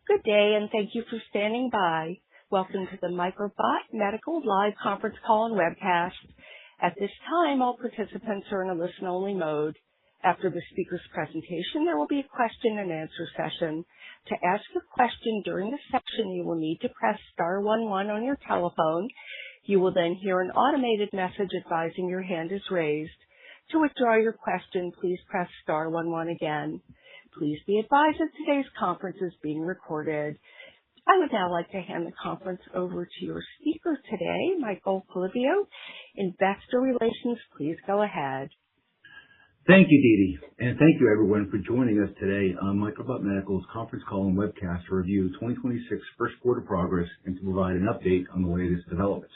Good day, and thank you for standing by. Welcome to the Microbot Medical live conference call and webcast. At this time, all participants are in a listen-only mode. After the speaker's presentation, there will be a question-and-answer session. To ask a question during the session, you will need to press star 11 on your telephone. You will then hear an automated message advising your hand is raised. To withdraw your question, please press star 11 again. Please be advised that today's conference is being recorded. I would now like to hand the conference over to your speaker today, Michael Polivio, Investor Relations. Please go ahead. Thank you, Dee Dee, and thank you everyone for joining us today on Microbot Medical's conference call and webcast to review 2026 first quarter progress and to provide an update on the latest developments.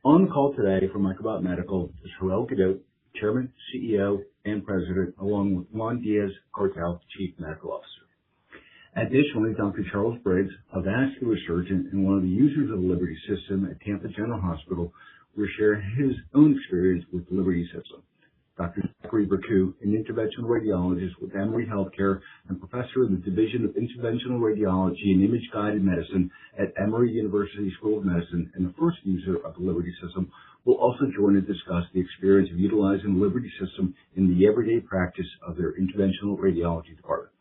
On the call today from Microbot Medical is Harel Gadot, Chairman, CEO, and President, along with Juan Diaz-Cortell, Chief Medical Officer. Additionally, Dr. Charles Briggs, a vascular surgeon and one of the users of the Liberty System at Tampa General Hospital, will share his own experience with the Liberty System. Dr. Zachary Berku, an interventional radiologist with Emory Healthcare and professor in the Division of Interventional Radiology and Image-Guided Medicine at Emory University School of Medicine and the first user of the Liberty System, will also join and discuss the experience of utilizing the Liberty System in the everyday practice of their interventional radiology department.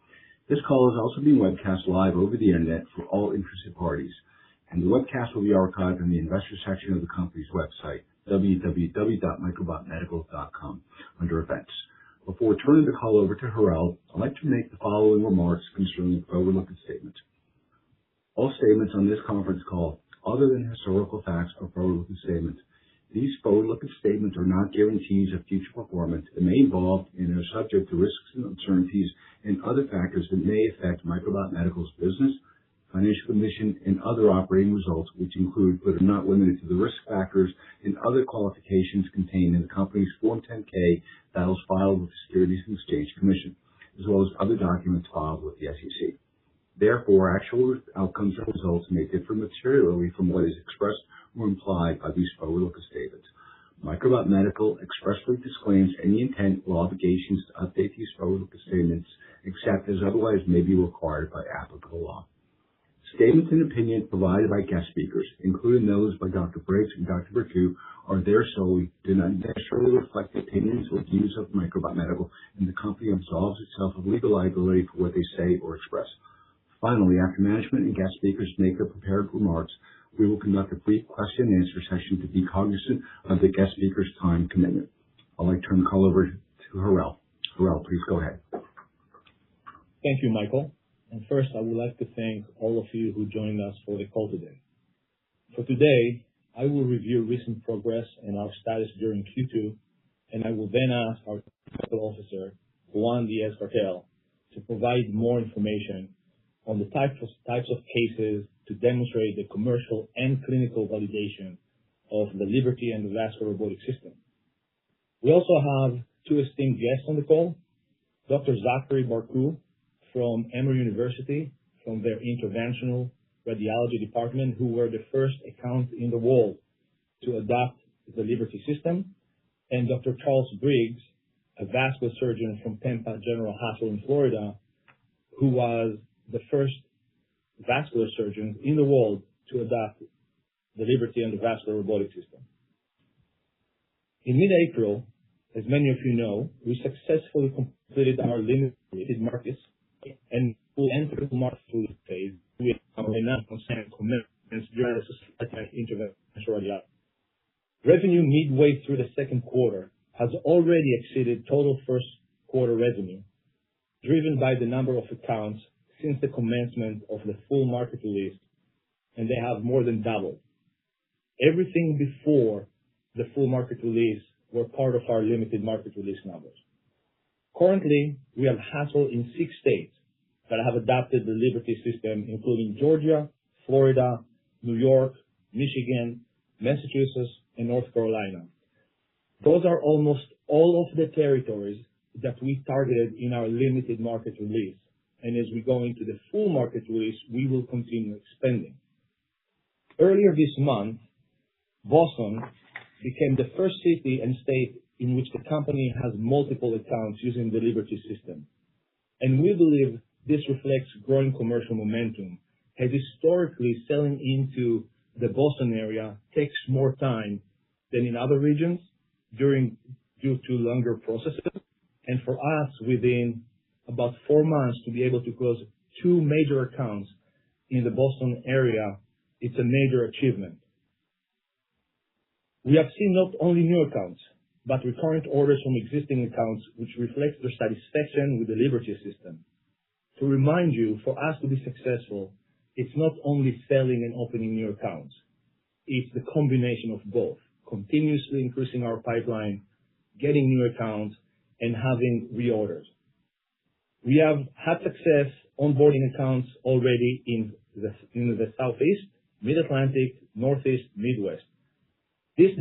This call is also being webcast live over the internet for all interested parties, and the webcast will be archived in the investor section of the company's website, www.microbotmedical.com, under events. Before turning the call over to Harel, I'd like to make the following remarks concerning forward-looking statements. All statements on this conference call, other than historical facts, are forward-looking statements. These forward-looking statements are not guarantees of future performance and may involve and are subject to risks and uncertainties and other factors that may affect Microbot Medical's business, financial condition, and other operating results, which include but are not limited to the risk factors and other qualifications contained in the company's Form 10-K that was filed with the Securities and Exchange Commission, as well as other documents filed with the SEC. Therefore, actual outcomes or results may differ materially from what is expressed or implied by these forward-looking statements. Microbot Medical expressly disclaims any intent or obligations to update these forward-looking statements except as otherwise may be required by applicable law. Statements and opinions provided by guest speakers, including those by Dr. Briggs and Dr. Berku, are there solely, do not necessarily reflect the opinions or views of Microbot Medical, and the company absolves itself of legal liability for what they say or express. Finally, after management and guest speakers make their prepared remarks, we will conduct a brief question and answer session to be cognizant of the guest speaker's time commitment. I'd like to turn the call over to Harel. Harel, please go ahead. Thank you, Michael. And first, I would like to thank all of you who joined us for the call today. For today, I will review recent progress and our status during Q2, and I will then ask our Medical Officer, Juan Diaz-Cortell, to provide more information on the types of cases to demonstrate the commercial and clinical validation of the Liberty and the Vascular Robotic System. We also have two esteemed guests on the call, Dr. Zachary Berku from Emory University, from their Interventional Radiology Department, who were the first account in the world to adopt the Liberty System, and Dr. Charles Briggs, a vascular surgeon from Tampa General Hospital in Florida, who was the first vascular surgeon in the world to adopt the Liberty and the Vascular Robotic System. In mid-April, as many of you know, we successfully completed our limited markets and will enter the market phase with our non-consent commitments during the interventional radiology. Revenue midway through the second quarter has already exceeded total first quarter revenue, driven by the number of accounts since the commencement of the full market release, and they have more than doubled. Everything before the full market release were part of our limited market release numbers. Currently, we have hospitals in 6 states that have adopted the Liberty System, including Georgia, Florida, New York, Michigan, Massachusetts, and North Carolina. Those are almost all of the territories that we targeted in our limited market release. And as we go into the full market release, we will continue expanding. Earlier this month, Boston became the first city and state in which the company has multiple accounts using the Liberty System. And we believe this reflects growing commercial momentum, as historically selling into the Boston area takes more time than in other regions due to longer processes. And for us, within about 4 months to be able to close 2 major accounts in the Boston area, it's a major achievement. We have seen not only new accounts, but recurrent orders from existing accounts, which reflects their satisfaction with the Liberty system. To remind you, for us to be successful, it's not only selling and opening new accounts. It's the combination of both, continuously increasing our pipeline, getting new accounts, and having reorders. We have had success onboarding accounts already in the Southeast, Mid-Atlantic, Northeast, Midwest. This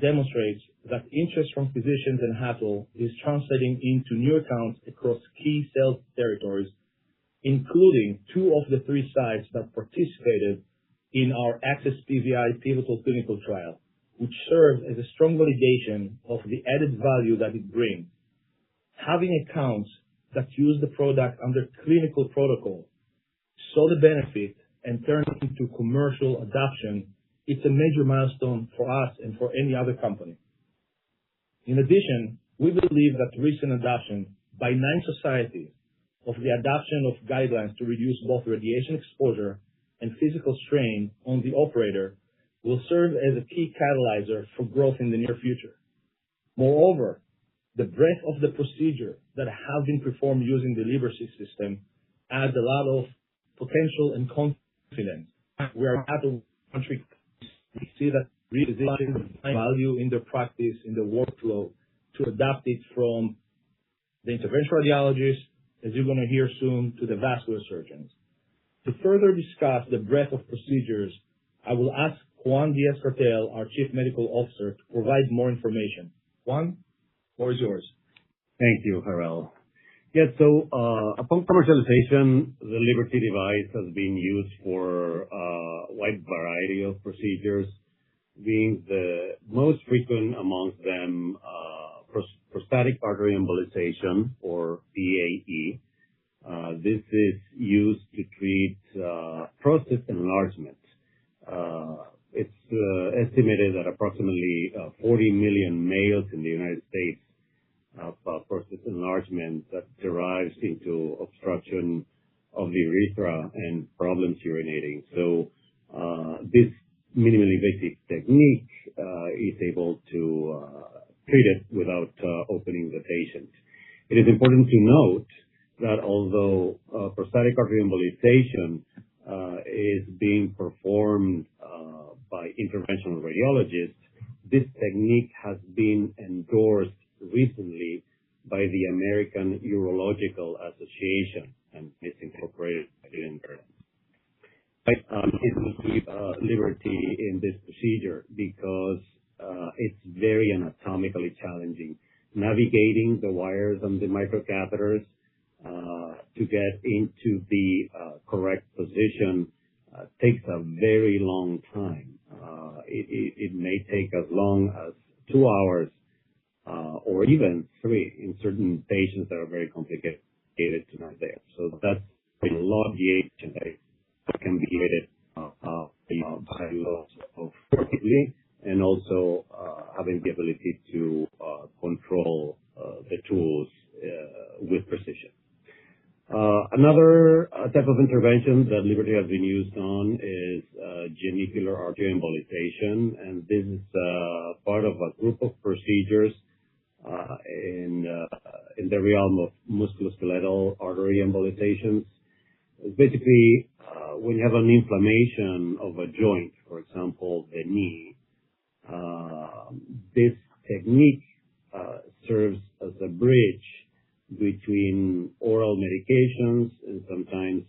demonstrates that interest from physicians and hospitals is translating into new accounts across key sales territories, including 2 of the 3 sites that participated in our Access PVI pivotal clinical trial, which serves as a strong validation of the added value that it brings. Having accounts that use the product under clinical protocol, saw the benefit, and turned it into commercial adoption, it's a major milestone for us and for any other company. In addition, we believe that recent adoption by 9 societies of the adoption of guidelines to reduce both radiation exposure and physical strain on the operator will serve as a key catalyzer for growth in the near future. Moreover, the breadth of the procedure that have been performed using the Liberty system adds a lot of potential and confidence. We are at the country. We see that physicians value in their practice, in the workflow, to adapt it from the interventional radiologists, as you're going to hear soon, to the vascular surgeons. To further discuss the breadth of procedures, I will ask Juan Diaz-Cartel, our Chief Medical Officer, to provide more information. Juan, the floor is yours. Thank you, Harel. Yeah, so upon commercialization, the Liberty device has been used for a wide variety of procedures, being the most frequent amongst them prostatic artery embolization, or PAE. This is used to treat prostate enlargement. It's estimated that approximately 40 million males in the United States have prostate enlargement that derives into obstruction of the urethra and problems urinating. So this minimally invasive technique is able to treat it without opening the patient. It is important to note that although prostatic artery embolization is being performed by interventional radiologists, this technique has been endorsed recently by the American Urological Association, and it's incorporated in there. It's Liberty in this procedure because it's very anatomically challenging. Navigating the wires and the microcatheters to get into the correct position takes a very long time. It may take as long as 2 hours or even 3 in certain patients that are very complicated to not there. So that's a lot of the agent that can be created by loss of fertility, and also having the ability to control the tools with precision. Another type of intervention that Liberty has been used on is genicular artery embolization, and this is part of a group of procedures in the realm of musculoskeletal artery embolizations. It's basically when you have an inflammation of a joint, for example, the knee, this technique serves as a bridge between oral medications and sometimes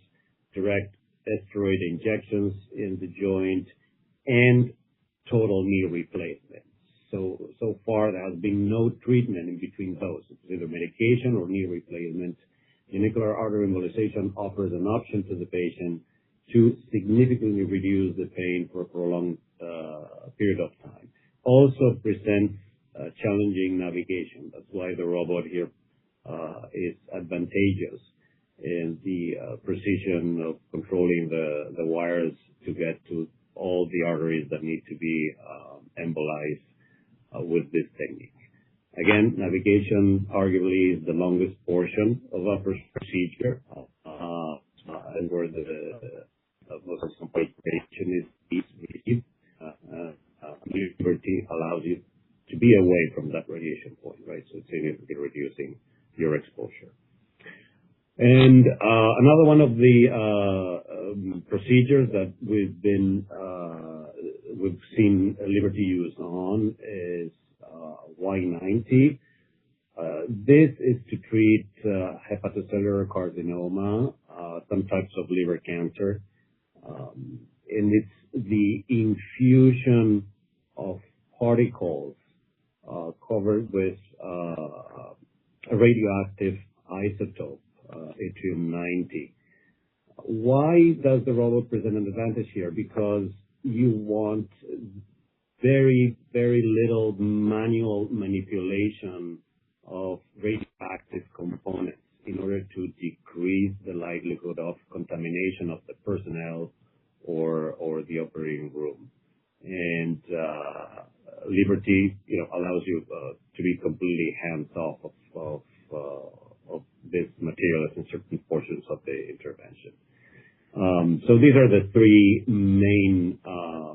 direct steroid injections in the joint and total knee replacement. So far there has been no treatment in between those. It's either medication or knee replacement. Genicular artery embolization offers an option to the patient to significantly reduce the pain for a prolonged period of time. Also presents challenging navigation. That's why the robot here is advantageous. and the precision of controlling the wires to get to all the arteries that need to be embolized with this technique. Again, navigation arguably is the longest portion of a procedure, and where the most complication is received. Liberty allows you to be away from that radiation point, right? So it's significantly reducing your exposure. And another one of the procedures that we've seen Liberty used on is Y90. This is to treat hepatocellular carcinoma, some types of liver cancer, and it's the infusion of particles covered with a radioactive isotope, yttrium-90. Why does the robot present an advantage here? Because you want very, very little manual manipulation of radioactive components in order to decrease the likelihood of contamination of the personnel or the operating room. And Liberty, allows you to be completely hands-off of this material in certain portions of the intervention. So these are the three main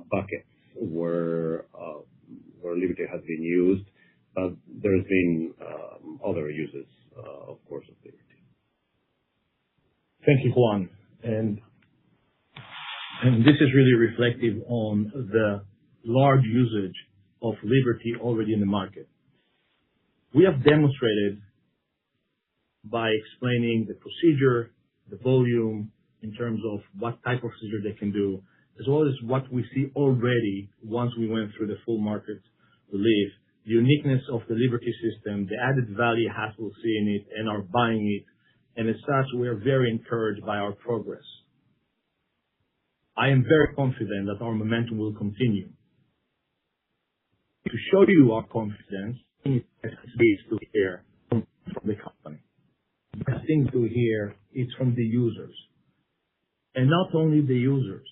buckets where Liberty has been used. There's been other uses, of course, of Liberty. Thank you, Juan. And this is really reflective on the large usage of Liberty already in the market. We have demonstrated by explaining the procedure, the volume, in terms of what type of procedure they can do, as well as what we see already once we went through the full market release, the uniqueness of the Liberty system, the added value hospitals see in it and are buying it, and as such, we are very encouraged by our progress. I am very confident that our momentum will continue. To show you our confidence, it's to hear from the company. The best thing to hear is from the users. And not only the users.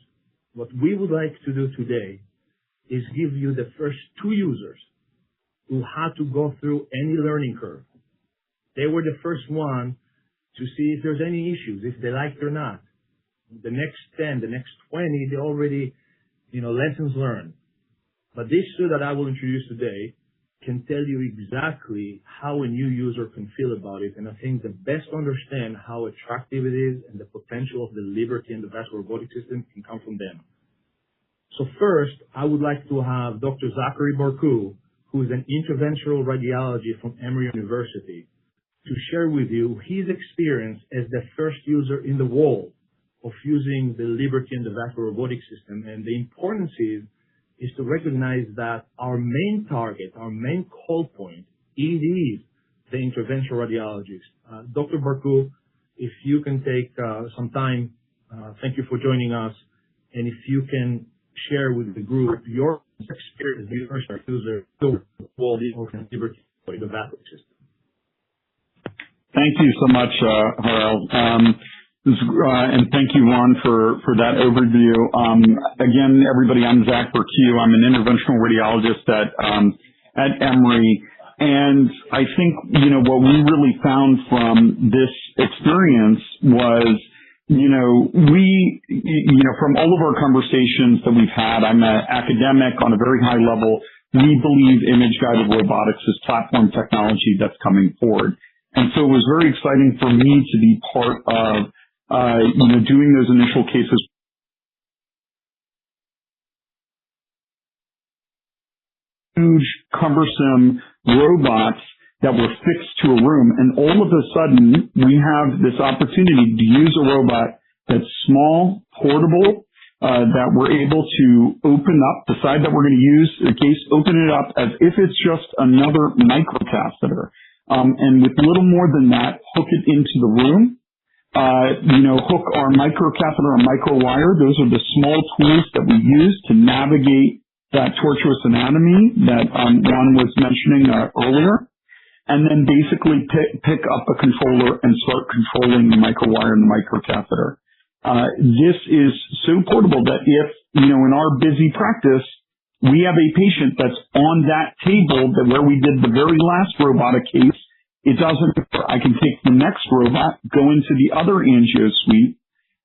What we would like to do today is give you the first two users who had to go through any learning curve. They were the first one to see if there's any issues, if they liked it or not. The next 10, the next 20, they already, lessons learned. But these two that I will introduce today can tell you exactly how a new user can feel about it. And I think the best to understand how attractive it is and the potential of the Liberty and the vascular robotic system can come from them. So first, I would like to have Dr. Zachary Barku, who is an interventional radiologist from Emory University, to share with you his experience as the first user in the world of using the Liberty and the vascular robotic system. And the importance is to recognize that our main target, our main call point, is the interventional radiologist. Dr. Barku, if you can take some time, thank you for joining us, and if you can share with the group your experience as the first user of the Liberty the vascular system. Thank you so much, Harold. And thank you, Juan, for that overview. Again, everybody, I'm Zach Barku. I'm an interventional radiologist at Emory. And I think, what we really found from this experience was, from all of our conversations that we've had, I'm an academic on a very high level. We believe image-guided robotics is platform technology that's coming forward. And so it was very exciting for me to be part of doing those initial cases. Huge, cumbersome robots that were fixed to a room. And all of a sudden, we have this opportunity to use a robot that's small, portable, that we're able to open up the side that we're going to use the case, open it up as if it's just another microcatheter. And with little more than that, hook it into the room. Hook our microcatheter or microwire. Those are the small tools that we use to navigate that tortuous anatomy that Juan was mentioning earlier. and then basically pick up a controller and start controlling the microwire and the microcatheter. This is so portable that if, in our busy practice, we have a patient that's on that table that where we did the very last robotic case, it doesn't matter. I can take the next robot, go into the other angio suite,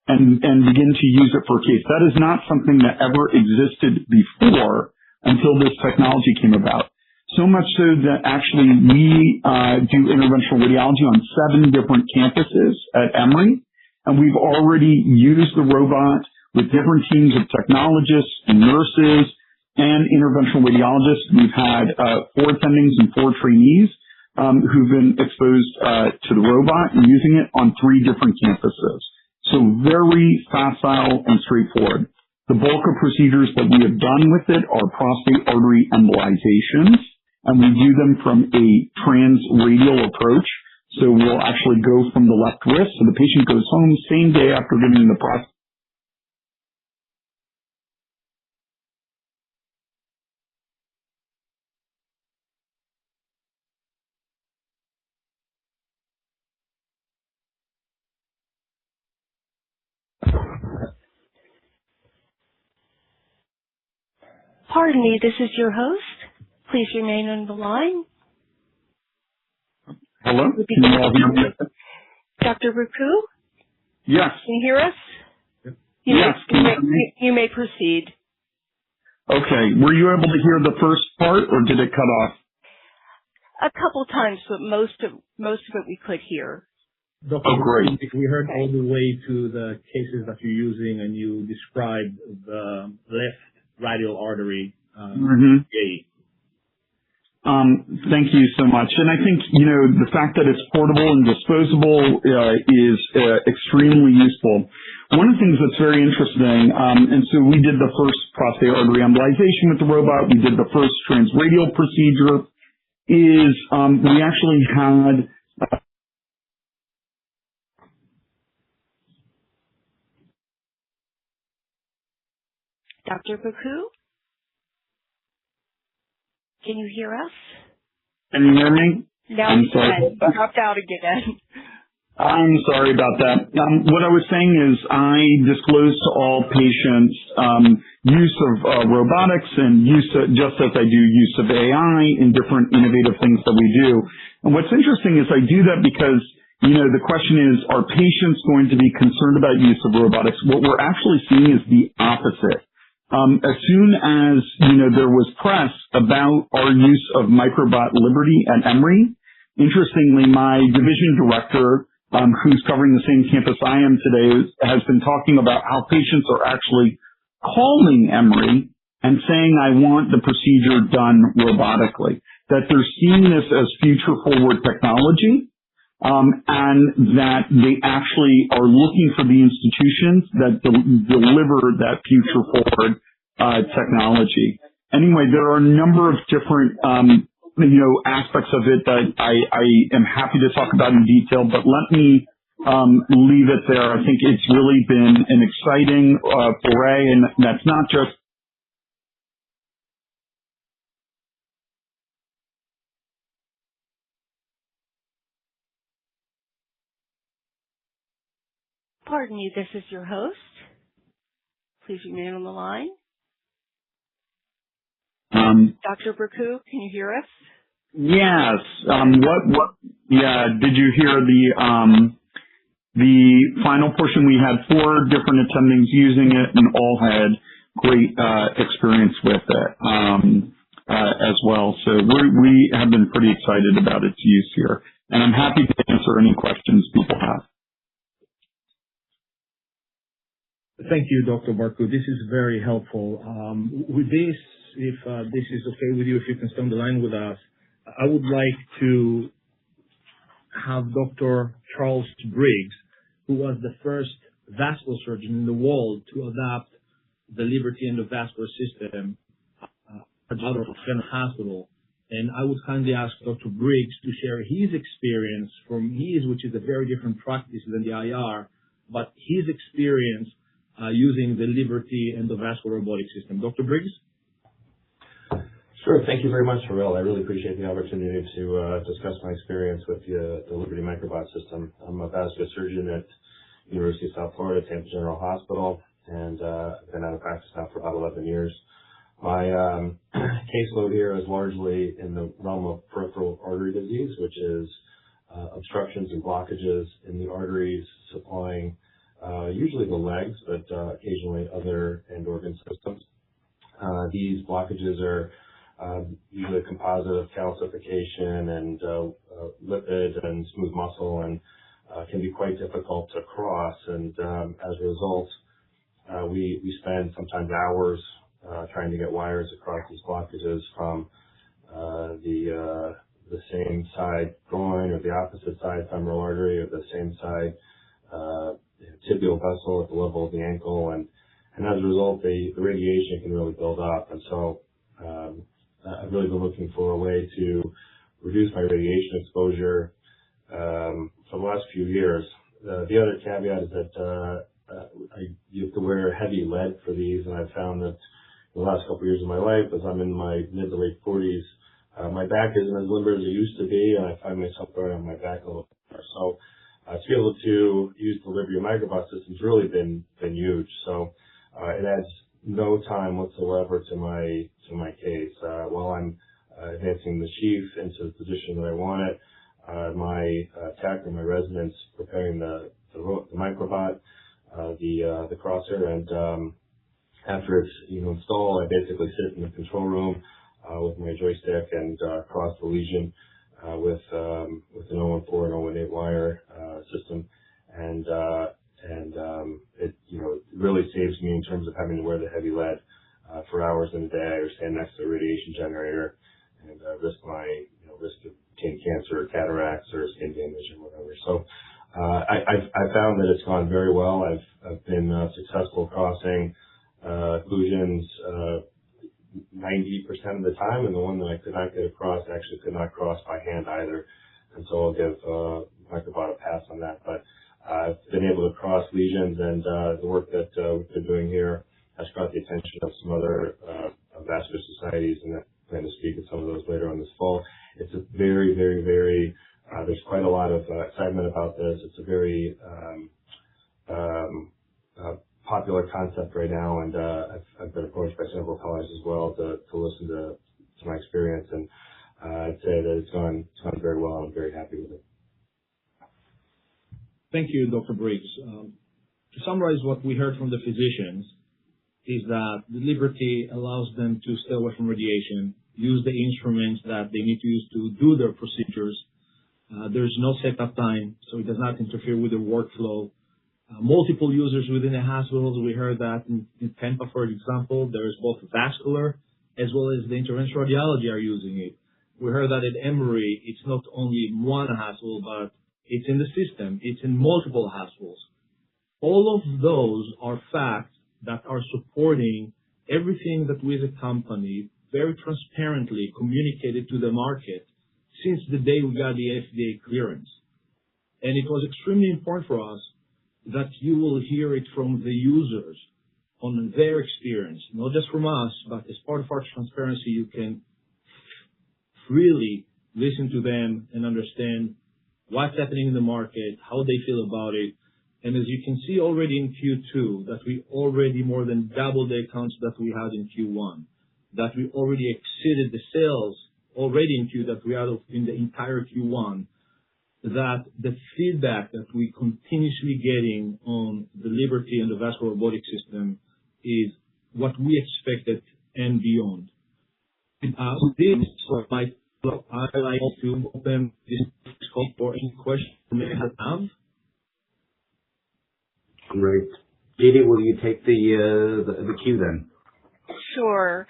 and begin to use it for a case. That is not something that ever existed before until this technology came about. So much so that actually we do interventional radiology on 7 different campuses at Emory, and we've already used the robot with different teams of technologists and nurses and interventional radiologists. We've had 4 attendings and 4 trainees who've been exposed to the robot and using it on 3 different campuses. So very facile and straightforward. The bulk of procedures that we have done with it are prostate artery embolizations, and we do them from a transradial approach. So we'll actually go from the left wrist, so the patient goes home same day after giving the prostate. Pardon me, this is your host. Please remain on the line. Hello? Can you all hear me? Dr. Ruku? Yes. Can you hear us? Yes. You may proceed. Okay. Were you able to hear the first part, or did it cut off? A couple times, but most of it we could hear. Dr. Great. We heard all the way to the cases that you're using, and you described the left radial artery. Thank you so much. And I think, the fact that it's portable and disposable is extremely useful. One of the things that's very interesting, and so we did the first prostate artery embolization with the robot, we did the first transradial procedure, is we actually had Dr. Ruku? Can you hear us? Can you hear me? Now I'm you sorry. can. You dropped out again. I'm sorry about that. What I was saying is I disclose to all patients use of robotics and just as I do use of AI in different innovative things that we do. And what's interesting is I do that because, the question is, are patients going to be concerned about use of robotics? What we're actually seeing is the opposite. As soon as, there was press about our use of Microbot Liberty at Emory, interestingly, my division director, who's covering the same campus I am today, has been talking about how patients are actually calling Emory and saying, I want the procedure done robotically, that they're seeing this as future forward technology, and that they actually are looking for the institutions that deliver that future forward technology. Anyway, there are a number of different aspects of it that I am happy to talk about in detail, but let me leave it there. I think it's really been an exciting foray, and that's not just Pardon me, this is your host. Please remain on the line. Dr. Ruku, can you hear us? Yes. Did you hear the final portion? We had 4 different attendings using it and all had great experience with it as well. So we have been pretty excited about its use here. And I'm happy to answer any questions people have. Thank you, Dr. Barku. This is very helpful. With this, if this is okay with you, if you can stay on the line with us, I would like to have Dr. Charles Briggs, who was the first vascular surgeon in the world to adopt the Liberty endovascular system out of General Hospital. And I would kindly ask Dr. Briggs to share his experience from his, which is a very different practice than the IR, but his experience using the Liberty endovascular robotic system. Dr. Briggs? Sure. Thank you very much, Harel. I really appreciate the opportunity to discuss my experience with the Liberty Microbot system. I'm a vascular surgeon at University of South Florida, Tampa General Hospital, and I've been out of practice now for about 11 years. My caseload here is largely in the realm of peripheral artery disease, which is obstructions and blockages in the arteries supplying usually the legs, but occasionally other end organ systems. These blockages are usually a composite of calcification and lipid and smooth muscle, and can be quite difficult to cross. And as a result, we spend sometimes hours trying to get wires across these blockages from the same side groin or the opposite side femoral artery or the same side tibial vessel at the level of the ankle. And as a result, the radiation can really build up. And so I've really been looking for a way to reduce my radiation exposure for the last few years. The other caveat is that you have to wear heavy lead for these, and I've found that in the last couple of years of my life, as I'm in my mid to late 40s, my back isn't as limber as it used to be, and I find myself wearing on my back a little bit more. So to be able to use the Liberty Microbot system has really been huge. So it adds no time whatsoever to my case. While I'm advancing the chief into the position that I want it, my tech or my residents preparing the Microbot, the crosser, and after it's installed, I basically sit in the control room with my joystick and cross the lesion with an 014 and 018 wire system, and it really saves me in terms of having to wear the heavy lead for hours in a day or stand next to a radiation generator and risk of getting cancer or cataracts or skin damage or whatever. So I found that it's gone very well. I've been successful crossing occlusions 90% of the time, and the one that I could not get across actually could not cross by hand either. And so I'll give Microbot a pass on that. But I've been able to cross lesions, and the work that we've been doing here has caught the attention of some other vascular societies, and I plan to speak at some of those later on this fall. It's a very, very, very, there's quite a lot of excitement about this. It's a very popular concept right now, and I've been approached by several colleagues as well to listen to my experience, and I'd say that it's gone very well, and I'm very happy with it. Thank you, Dr. Briggs. To summarize what we heard from the physicians is that the Liberty allows them to stay away from radiation, use the instruments that they need to use to do their procedures. There's no setup time, so it does not interfere with their workflow. Multiple users within the hospitals. We heard that in Tampa, for example, there's both vascular as well as the interventional radiology are using it. We heard that at Emory, it's not only one hospital, but it's in the system. It's in multiple hospitals. All of those are facts that are supporting everything that we as a company very transparently communicated to the market since the day we got the FDA clearance. And it was extremely important for us that you will hear it from the users on their experience, not just from us, but as part of our transparency, you can really listen to them and understand what's happening in the market, how they feel about it. And as you can see already in Q2, that we already more than doubled the accounts that we had in Q1, that we already exceeded the sales already in Q that we had in the entire Q1, that the feedback that we continuously getting on the Liberty and the vascular robotic system is what we expected and beyond. With this, I'd like to open this call for any questions you may have. Great. Didi, will you take the cue then? Sure.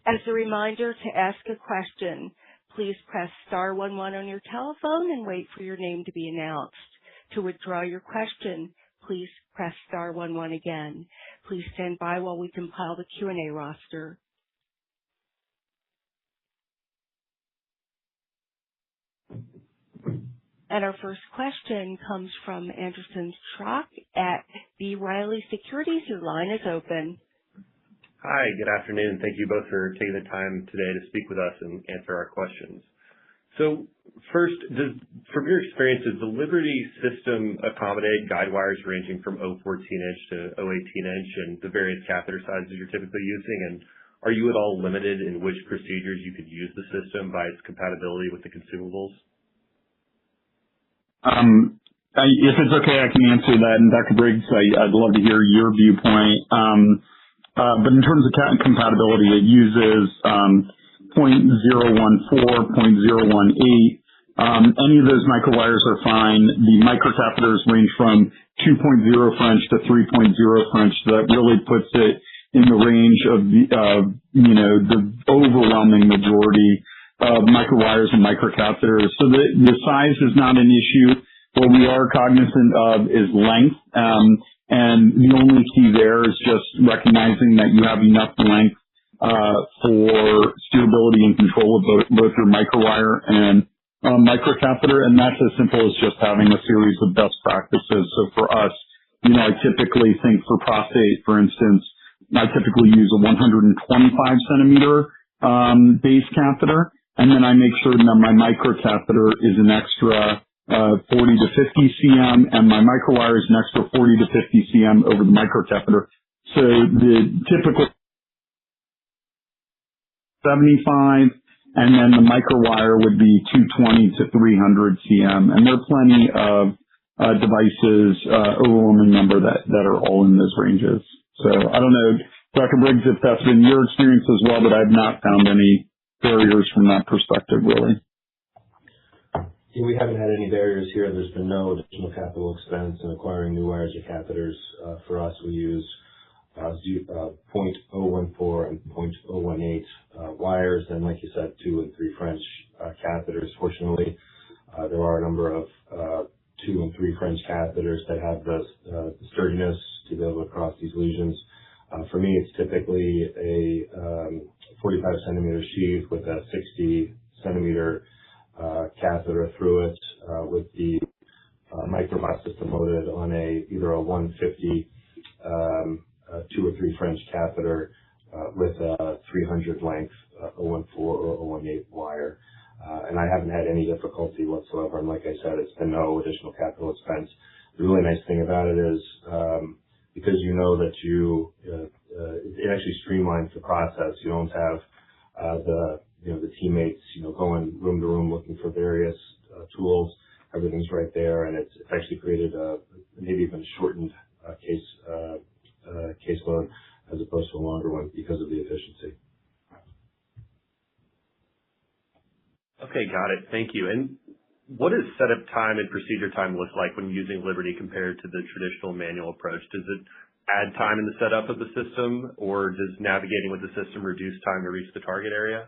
As a reminder, to ask a question, please press star 11 on your telephone and wait for your name to be announced. To withdraw your question, please press star 11 again. Please stand by while we compile the Q&A roster. And our first question comes from Anderson Schrock at B. Riley Securities. Your line is open. Hi, good afternoon. Thank you both for taking the time today to speak with us and answer our questions. So first, from your experience, does the Liberty system accommodate guide wires ranging from 014-inch to 018-inch and the various catheter sizes you're typically using? And are you at all limited in which procedures you could use the system by its compatibility with the consumables? If it's okay, I can answer that. And Dr. Briggs, I'd love to hear your viewpoint. But in terms of compatibility, it uses 0.014, 0.018. Any of those microwires are fine. The microcatheters range from 2.0 French to 3.0 French. So that really puts it in the range of the overwhelming majority of microwires and microcatheters. So the size is not an issue. What we are cognizant of is length. And the only key there is just recognizing that you have enough length for steerability and control of both your microwire and microcatheter, and that's as simple as just having a series of best practices. So for us, I typically think for prostate, for instance, I typically use a 125 centimeter base catheter, and then I make sure that my microcatheter is an extra 40 to 50 cm, and my microwire is an extra 40 to 50 cm over the microcatheter. So the typical 75, and then the microwire would be 220 to 300 cm. And there are plenty of devices, overwhelming number that are all in those ranges. So I don't know, Dr. Briggs, if that's been your experience as well, but I've not found any barriers from that perspective, really. Yeah, we haven't had any barriers here. There's been no additional capital expense in acquiring new wires or catheters. For us, we use 0.014 and 0.018 wires, and like you said, 2 and 3 French catheters. Fortunately, there are a number of 2 and 3 French catheters that have the sturdiness to be able to cross these lesions. For me, it's typically a 45 centimeter sheath with a 60 centimeter catheter through it, with the Microbot system loaded on either a 150 2 or 3 French catheter with a 300 length 014 or 018 wire. And I haven't had any difficulty whatsoever. And like I said, it's been no additional capital expense. The really nice thing about it is because you know that it actually streamlines the process. You don't have the teammates going room to room looking for various tools. Everything's right there, and it's actually created maybe even shortened caseload as opposed to a longer one because of the efficiency. Okay, got it. Thank you. And what does setup time and procedure time look like when using Liberty compared to the traditional manual approach? Does it add time in the setup of the system, or does navigating with the system reduce time to reach the target area?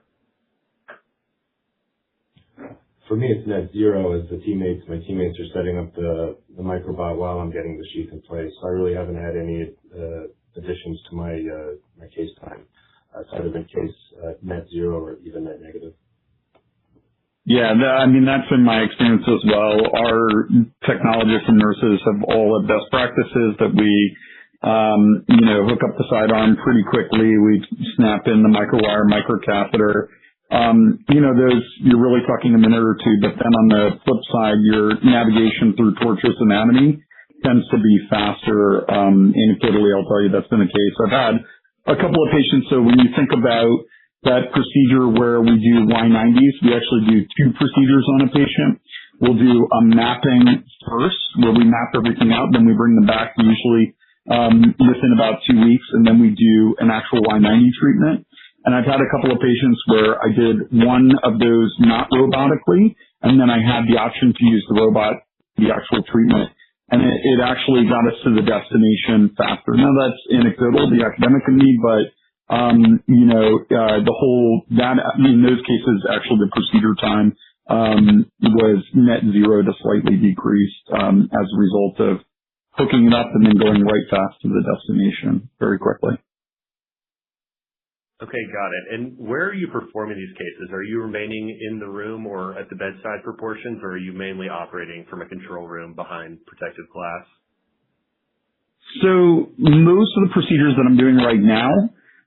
For me, it's net zero as my teammates are setting up the Microbot while I'm getting the sheath in place. So I really haven't had any additions to my case time. It's either been case net zero or even net negative. Yeah, that's been my experience as well. Our technologists and nurses have all the best practices that we, hook up the sidearm pretty quickly. We snap in the microwire, microcatheter. Those, you're really talking a minute or two, but then on the flip side, your navigation through tortuous anatomy tends to be faster. Anecdotally, I'll tell you that's been the case. I've had a couple of patients, so when you think about that procedure where we do Y90s, we actually do 2 procedures on a patient. We'll do a mapping first, where we map everything out, then we bring them back usually within about 2 weeks, and then we do an actual Y90 treatment. And I've had a couple of patients where I did one of those not robotically, and then I had the option to use the robot, the actual treatment, and it actually got us to the destination faster. Now that's anecdotal, the academic in me, but in those cases, actually the procedure time was net zero to slightly decreased as a result of hooking it up and then going right fast to the destination very quickly. Okay, got it. And where are you performing these cases? Are you remaining in the room or at the bedside for portions, or are you mainly operating from a control room behind protective glass? So most of the procedures that I'm doing right now,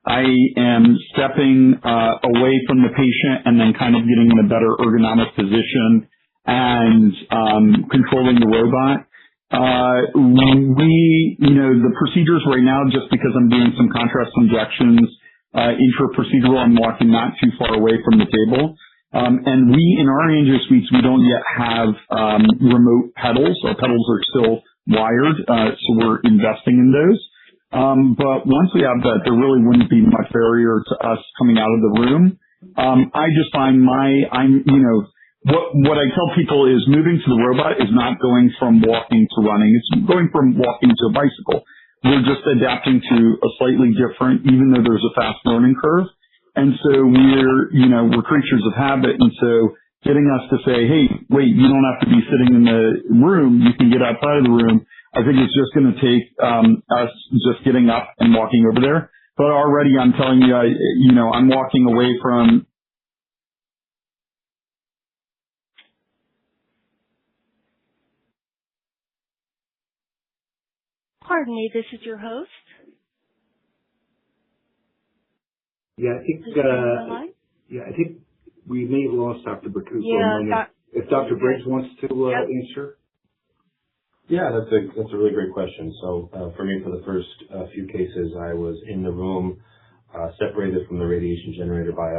I am stepping away from the patient and then kind of getting in a better ergonomic position and controlling the robot. The procedures right now, just because I'm doing some contrast injections, intra-procedural, I'm walking not too far away from the table. And we, in our angio suites, we don't yet have remote pedals. Our pedals are still wired, so we're investing in those. But once we have that, there really wouldn't be much barrier to us coming out of the room. I just find what I tell people is moving to the robot is not going from walking to running. It's going from walking to a bicycle. We're just adapting to a slightly different, even though there's a fast learning curve. And so we're creatures of habit. And so getting us to say, hey, wait, you don't have to be sitting in the room. You can get outside of the room. I think it's just going to take us just getting up and walking over there. But already I'm telling you, I'm walking away from. Pardon me, this is your host. Yeah, I think we may have lost Dr. Baku for a moment. If Dr. Briggs wants to answer. Yeah, that's a really great question. So for me, for the first few cases, I was in the room, separated from the radiation generator by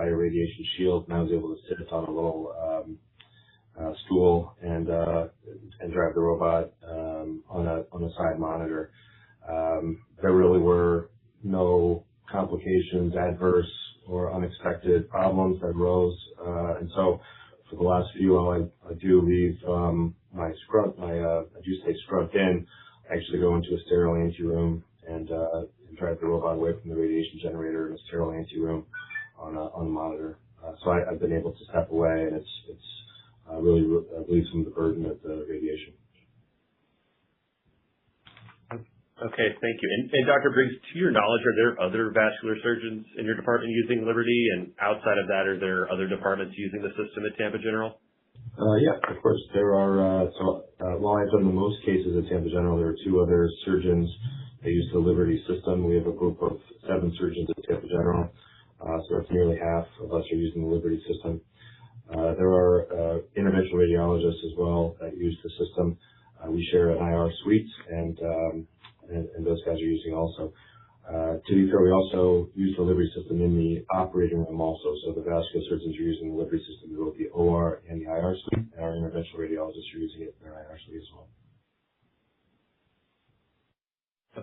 a radiation shield, and I was able to sit on a little stool and drive the robot on a side monitor. There really were no complications, adverse or unexpected problems that arose, and so for the last few, while I do leave I do stay scrubbed in. I actually go into a sterile anteroom and drive the robot away from the radiation generator in a sterile anteroom on a monitor. So I've been able to step away, and it's really relieves some of the burden of the radiation. Okay, thank you. And Dr. Briggs, to your knowledge, are there other vascular surgeons in your department using Liberty? And outside of that, are there other departments using the system at Tampa General? Yeah, of course. There are, while I've done the most cases at Tampa General, there are two other surgeons that use the Liberty system. We have a group of 7 surgeons at Tampa General, so that's nearly half of us are using the Liberty system. There are interventional radiologists as well that use the system. We share an IR suite, and those guys are using also. To be fair, we also use the Liberty system in the operating room also. So the vascular surgeons are using the Liberty system in both the OR and the IR suite, and our interventional radiologists are using it in their IR suite as well.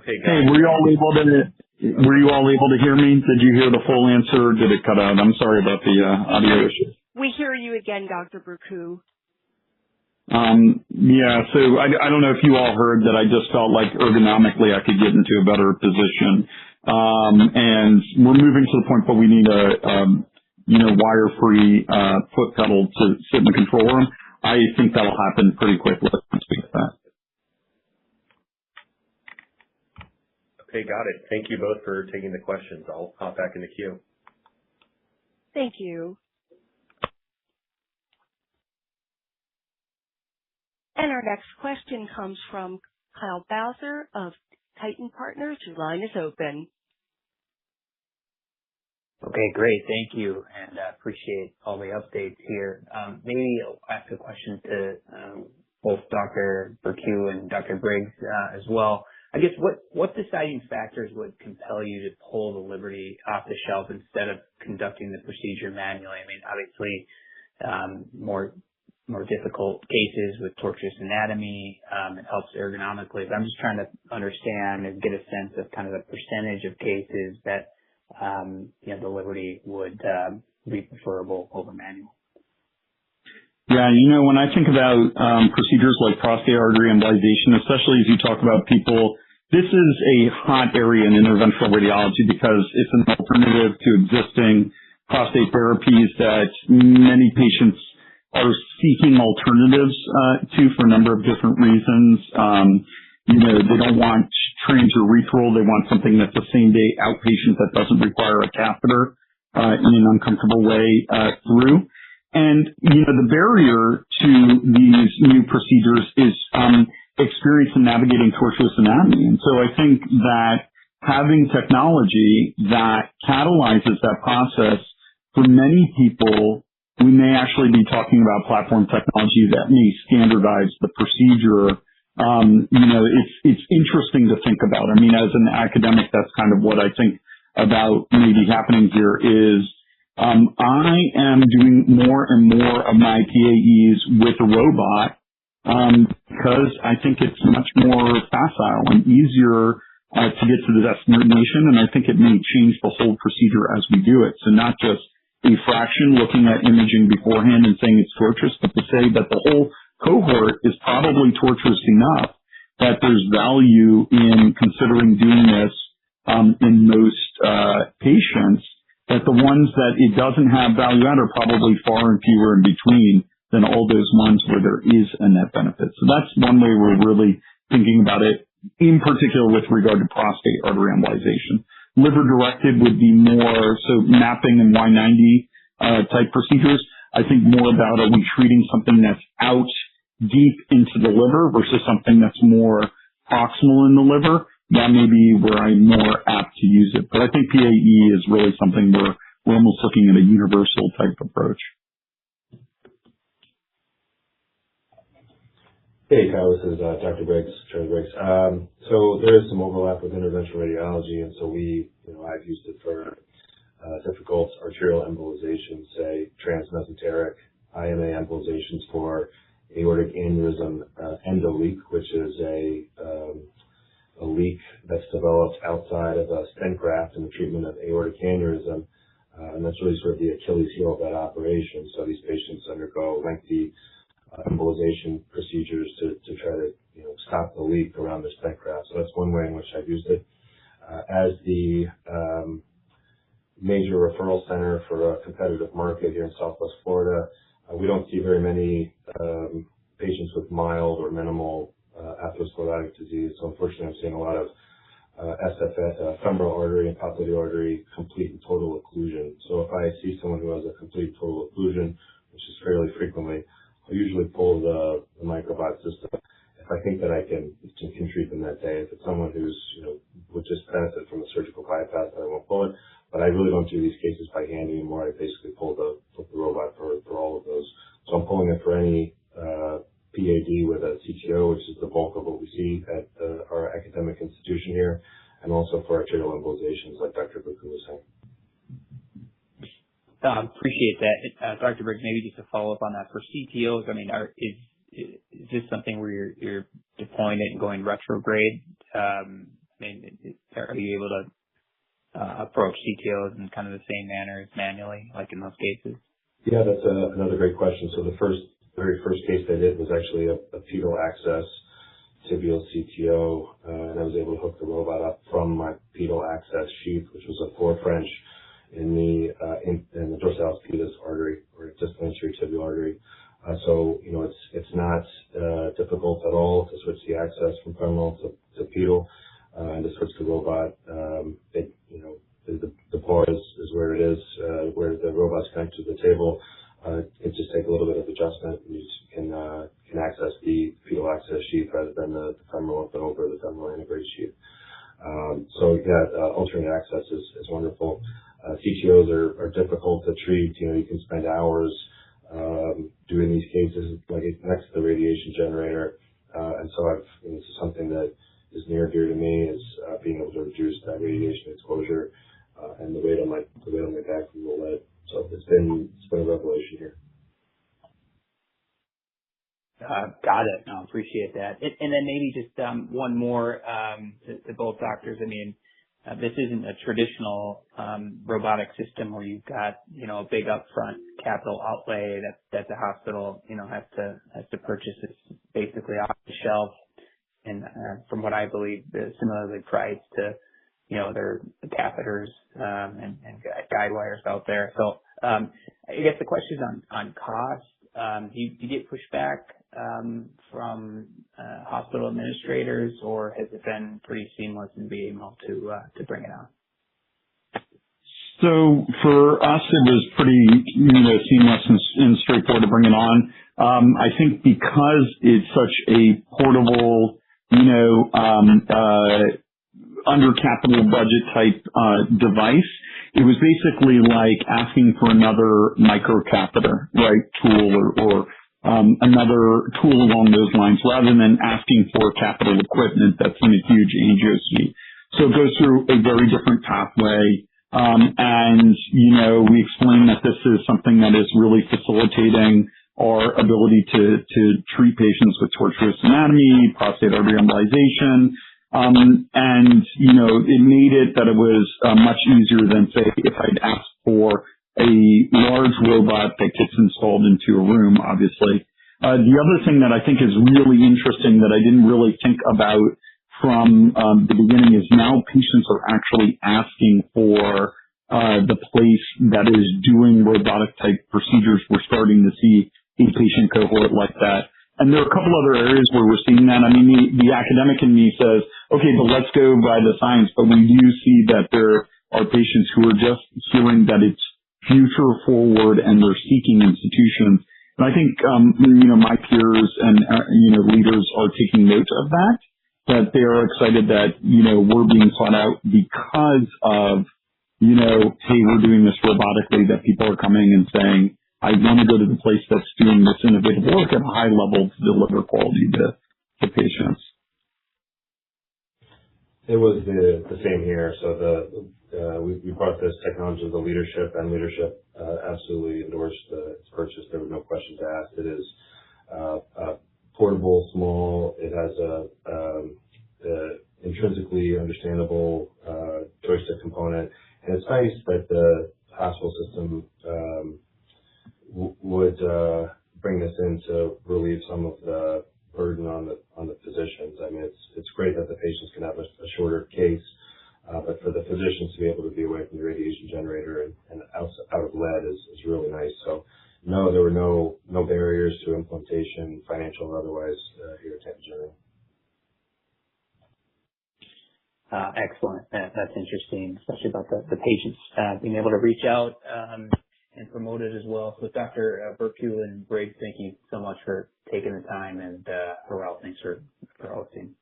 Okay, guys. Hey, were you all able to hear me? Did you hear the full answer? Or did it cut out? I'm sorry about the audio issue. We hear you again, Dr. Baku. Yeah, so I don't know if you all heard that I just felt like ergonomically I could get into a better position. And we're moving to the point where we need a wire-free foot pedal to sit in the control room. I think that'll happen pretty quickly once we get that. Okay, got it. Thank you both for taking the questions. I'll hop back in the queue. Thank you. And our next question comes from Kyle Bowser of Titan Partners. Your line is open. Okay, great. Thank you, and appreciate all the updates here. Maybe I'll ask a question to both Dr. Baku and Dr. Briggs as well. I guess what deciding factors would compel you to pull the Liberty off the shelf instead of conducting the procedure manually? I mean, obviously, more difficult cases with tortuous anatomy, it helps ergonomically, but I'm just trying to understand and get a sense of kind of the percentage of cases that the Liberty would be preferable over manual. Yeah, when I think about procedures like prostate artery embolization, especially as you talk about people, this is a hot area in interventional radiology because it's an alternative to existing prostate therapies that many patients are seeking alternatives to for a number of different reasons. They don't want transurethral. They want something that's a same-day outpatient that doesn't require a catheter in an uncomfortable way through. And, the barrier to these new procedures is experience in navigating tortuous anatomy. And so I think that having technology that catalyzes that process, for many people, we may actually be talking about platform technology that may standardize the procedure. It's interesting to think about. I mean, as an academic, that's kind of what I think about maybe happening here is, I am doing more and more of my PAEs with a robot, because I think it's much more facile and easier to get to the destination, and I think it may change the whole procedure as we do it. So not just a fraction looking at imaging beforehand and saying it's torturous, but to say that the whole cohort is probably torturous enough that there's value in considering doing this in most patients, that the ones that it doesn't have value at are probably far and fewer in between than all those ones where there is a net benefit. So that's one way we're really thinking about it, in particular with regard to prostate artery embolization. Liver-directed would be more, so mapping and Y90 type procedures. I think more about, are we treating something that's out deep into the liver versus something that's more proximal in the liver? That may be where I'm more apt to use it. But I think PAE is really something where we're almost looking at a universal type approach. Hey, Kyle, this is Dr. Briggs, Charlie Briggs. So there is some overlap with interventional radiology, and so I've used it for difficult arterial embolizations, say transmesenteric IMA embolizations for aortic aneurysm endoleak, which is a leak that's developed outside of a stent graft in the treatment of aortic aneurysm, and that's really sort of the Achilles heel of that operation. So these patients undergo lengthy embolization procedures to try to stop the leak around the stent graft. So that's one way in which I've used it. As the major referral center for a competitive market here in Southwest Florida, we don't see very many patients with mild or minimal atherosclerotic disease. So unfortunately, I'm seeing a lot of SFS, femoral artery and popliteal artery complete and total occlusion. So if I see someone who has a complete and total occlusion, which is fairly frequently, I'll usually pull the Microbot system if I think that I can treat them that day. If it's someone who's would just benefit from a surgical bypass, then I won't pull it. But I really don't do these cases by hand anymore. I basically pull the robot for all of those. So I'm pulling it for any PAD with a CTO, which is the bulk of what we see at our academic institution here, and also for arterial embolizations, like Dr. Buku was saying. Appreciate that. Dr. Briggs, maybe just to follow up on that, for CTOs, I mean, is this something where you're deploying it and going retrograde? I mean, are you able to approach CTOs in kind of the same manner as manually, like in those cases? Yeah, that's another great question. So the very first case I did was actually a pedal access tibial CTO, and I was able to hook the robot up from my pedal access sheath, which was a 4 French in the dorsalis pedis artery, or distal anterior tibial artery. So it's not difficult at all to switch the access from femoral to pedal, and to switch the robot. The bar is where it is, where the robot's connected to the table. It just takes a little bit of adjustment. You can access the pedal access sheath rather than the femoral up and over the femoral integrated sheath. So yeah, alternate access is wonderful. CTOs are difficult to treat. You can spend hours doing these cases like next to the radiation generator, and so this is something that is near and dear to me, is being able to reduce that radiation exposure and the weight on my back from the lead. So it's been a revelation here. Got it. No, appreciate that. And then maybe just one more to both doctors. I mean, this isn't a traditional robotic system where you've got a big upfront capital outlay that the hospital has to purchase. It's basically off the shelf, and from what I believe, similarly priced to their catheters and guide wires out there. So I guess the question is on cost. Do you get pushback from hospital administrators, or has it been pretty seamless in being able to bring it on? So for us, it was pretty seamless and straightforward to bring it on. I think because it's such a portable under capital budget type device. It was basically like asking for another microcatheter, right, tool or another tool along those lines, rather than asking for capital equipment that's in a huge angio suite. So it goes through a very different pathway. And, we explain that this is something that is really facilitating our ability to treat patients with tortuous anatomy, prostate artery embolization. It made it that it was much easier than, say, if I'd asked for a large robot that gets installed into a room, obviously. The other thing that I think is really interesting that I didn't really think about from the beginning is now patients are actually asking for the place that is doing robotic type procedures. We're starting to see a patient cohort like that. And there are a couple other areas where we're seeing that. I mean, the academic in me says, okay, but let's go by the science. But we do see that there are patients who are just hearing that it's future forward and they're seeking institutions. And I think, my peers and, leaders are taking note of that they are excited that, we're being sought out because of, hey, we're doing this robotically, that people are coming and saying, I want to go to the place that's doing this innovative work at a high level to deliver quality to patients. It was the same here. So we brought this technology to the leadership, and leadership absolutely endorsed its purchase. There were no questions asked. It is portable, small. It has a intrinsically understandable joystick component, and it's nice that the hospital system would bring this in to relieve some of the burden on the physicians. I mean, it's great that the patients can have a shorter case, but for the physicians to be able to be away from the radiation generator and out of lead is really nice. So no, there were no barriers to implementation, financial or otherwise, here at Tampa General. Excellent. That's interesting, especially about the patients being able to reach out and promote it as well. So Dr. Burkiw and Briggs, thank you so much for taking the time, and Harel, thanks for hosting.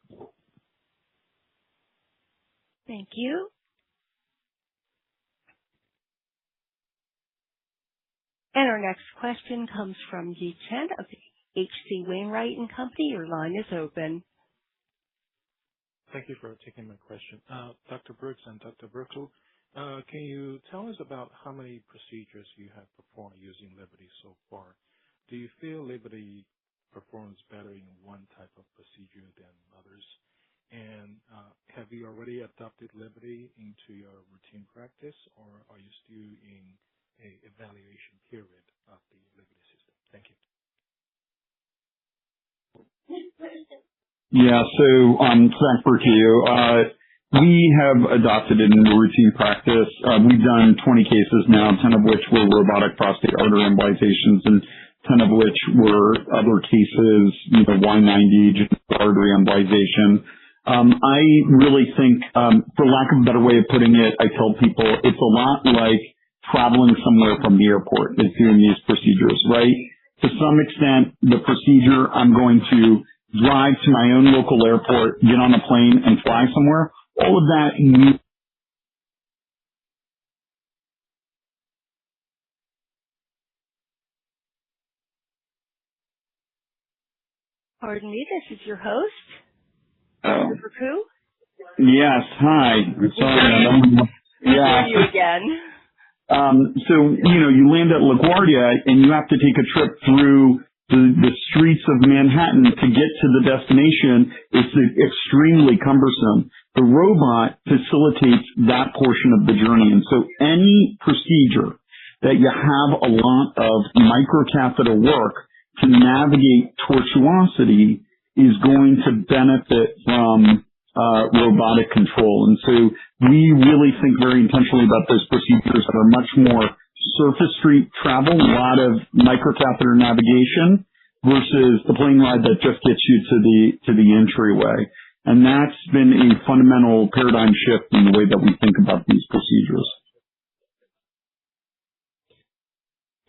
Thank you. And our next question comes from Yi Chen of H.C. Wainwright & Company. Your line is open. Thank you for taking my question. Dr. Briggs and Dr. Burkiw, can you tell us about how many procedures you have performed using Liberty so far? Do you feel Liberty performs better in one type of procedure than others? And have you already adopted Liberty into your routine practice, or are you still in an evaluation period of the Liberty system? Thank you. Yeah, so Dr. Burkiw, we have adopted it into routine practice. We've done 20 cases now, 10 of which were robotic prostate artery embolizations, and 10 of which were other cases, Y90, artery embolization. I really think, for lack of a better way of putting it, I tell people it's a lot like traveling somewhere from the airport is doing these procedures, right? To some extent, the procedure, I'm going to drive to my own local airport, get on a plane, and fly somewhere. All of that Pardon me, this is your host, Dr. Burkiw. Yes, hi. Sorry. Yeah. You again. So, you land at LaGuardia and you have to take a trip through the streets of Manhattan to get to the destination. It's extremely cumbersome. The robot facilitates that portion of the journey. And so any procedure that you have a lot of microcatheter work to navigate tortuosity is going to benefit from robotic control. And so we really think very intentionally about those procedures that are much more surface street travel, a lot of microcatheter navigation, versus the plane ride that just gets you to the entryway. And that's been a fundamental paradigm shift in the way that we think about these procedures.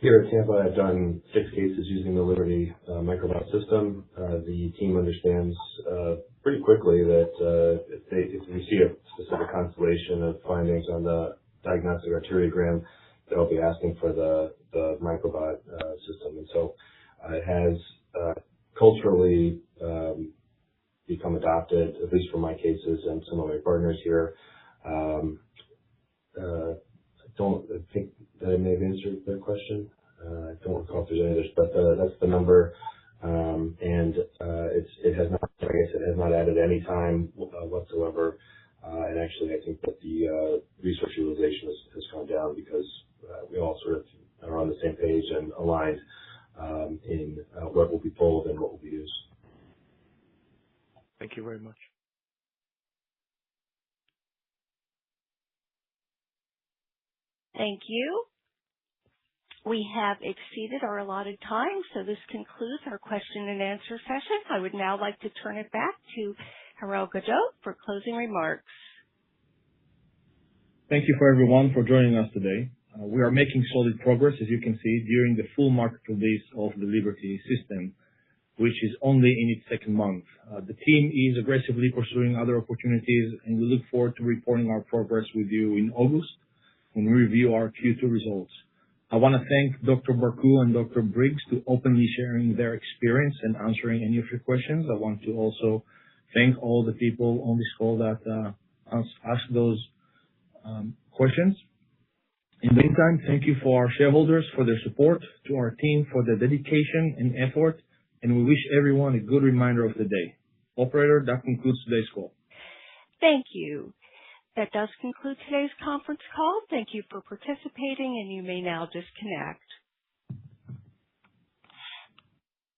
Here at Tampa, I've done 6 cases using the Liberty Microbot system. The team understands pretty quickly that if we see a specific constellation of findings on the diagnostic arteriogram, they'll be asking for the Microbot system. And so it has culturally become adopted, at least for my cases and some of my partners here. I think that I may have answered their question. I don't recall if there's any others, but that's the number. It has not, like I said, it has not added any time whatsoever. And actually, I think that the resource utilization has gone down because we all sort of are on the same page and aligned in what will be pulled and what will be used. Thank you very much. Thank you. We have exceeded our allotted time, so this concludes our question and answer session. I would now like to turn it back to Harel Gadot for closing remarks. Thank you for everyone for joining us today. We are making solid progress, as you can see, during the full market release of the Liberty system, which is only in its second month. The team is aggressively pursuing other opportunities, and we look forward to reporting our progress with you in August when we review our Q2 results. I want to thank Dr. Barku and Dr. Briggs to openly sharing their experience and answering any of your questions. I want to also thank all the people on this call that asked those questions. In the meantime, thank you for our shareholders for their support, to our team for their dedication and effort, and we wish everyone a good remainder of the day. Operator, that concludes today's call. Thank you. That does conclude today's conference call. Thank you for participating, and you may now disconnect.